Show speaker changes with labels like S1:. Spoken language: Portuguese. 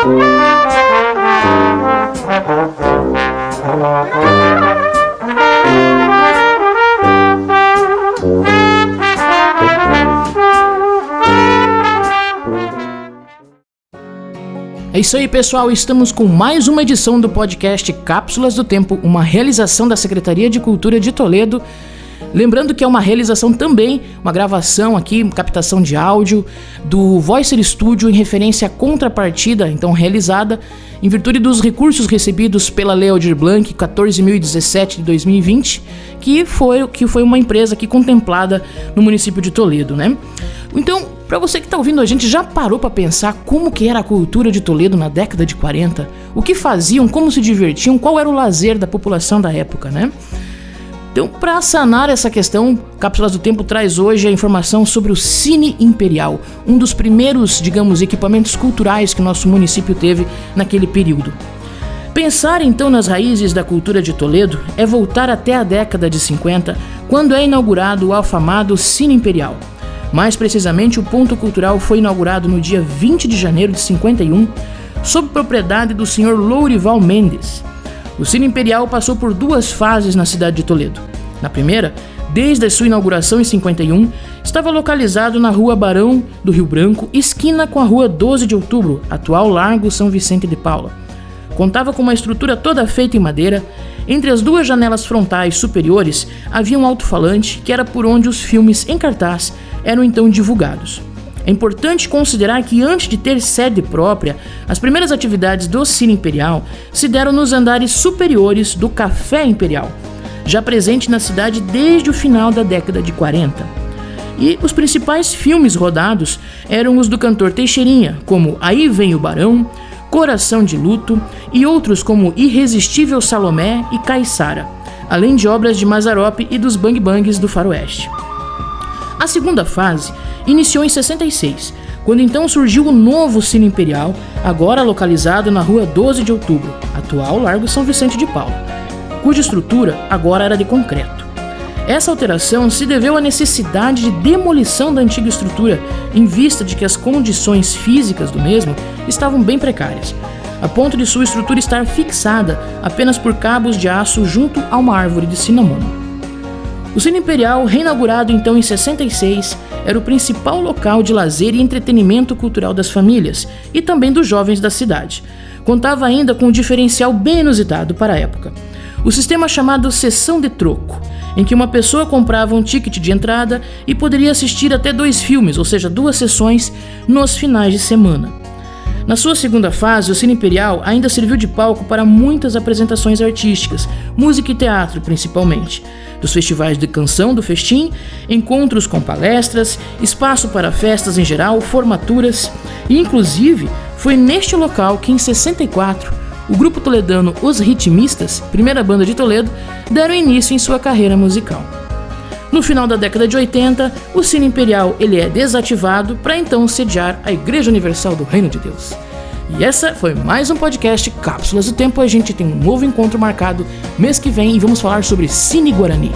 S1: É isso aí, pessoal, estamos com mais uma edição do podcast Cápsulas do Tempo, uma realização da Secretaria de Cultura de Toledo. Lembrando que é uma realização também, uma gravação aqui, captação de áudio do Voicer Studio em referência à contrapartida, então realizada em virtude dos recursos recebidos pela Lei Aldir Blanc 14.017 de 2020, que foi uma empresa aqui contemplada no município de Toledo, né? Então, para você que está ouvindo a gente, já parou para pensar como que era a cultura de Toledo na década de 40? O que faziam, como se divertiam, qual era o lazer da população da época, né? Então, para sanar essa questão, Cápsulas do Tempo traz hoje a informação sobre o Cine Imperial, um dos primeiros, digamos, equipamentos culturais que nosso município teve naquele período. Pensar então nas raízes da cultura de Toledo é voltar até a década de 50, quando é inaugurado o afamado Cine Imperial. Mais precisamente, o ponto cultural foi inaugurado no dia 20 de janeiro de 51, sob propriedade do Sr. Lourival Mendes. O Cine Imperial passou por duas fases na cidade de Toledo. Na primeira, desde a sua inauguração em 51, estava localizado na Rua Barão do Rio Branco, esquina com a Rua 12 de Outubro, atual Largo São Vicente de Paula. Contava com uma estrutura toda feita em madeira. Entre as duas janelas frontais superiores havia um alto-falante que era por onde os filmes em cartaz eram então divulgados. É importante considerar que antes de ter sede própria, as primeiras atividades do Cine Imperial se deram nos andares superiores do Café Imperial, já presente na cidade desde o final da década de 40. E os principais filmes rodados eram os do cantor Teixeirinha, como Aí Vem o Barão, Coração de Luto e outros como Irresistível Salomé e Caiçara, além de obras de Mazzaropi e dos Bang Bangs do Faroeste. A segunda fase iniciou em 66, quando então surgiu o novo Cine Imperial, agora localizado na Rua 12 de Outubro, atual Largo São Vicente de Paula, cuja estrutura agora era de concreto. Essa alteração se deveu à necessidade de demolição da antiga estrutura, em vista de que as condições físicas do mesmo estavam bem precárias, a ponto de sua estrutura estar fixada apenas por cabos de aço junto a uma árvore de cinamomo. O Cine Imperial, reinaugurado então em 66, era o principal local de lazer e entretenimento cultural das famílias e também dos jovens da cidade. Contava ainda com um diferencial bem inusitado para a época: o sistema chamado Sessão de Troco, em que uma pessoa comprava um ticket de entrada e poderia assistir até 2 filmes, ou seja, 2 sessões, nos finais de semana. Na sua segunda fase, o Cine Imperial ainda serviu de palco para muitas apresentações artísticas, música e teatro principalmente, dos festivais de canção do Festim, encontros com palestras, espaço para festas em geral, formaturas, e inclusive foi neste local que em 64 o grupo toledano Os Ritmistas, primeira banda de Toledo, deram início em sua carreira musical. No final da década de 80, o Cine Imperial é desativado para então sediar a Igreja Universal do Reino de Deus. E essa foi mais um podcast Cápsulas do Tempo. A gente tem um novo encontro marcado mês que vem e vamos falar sobre Cine Guarani.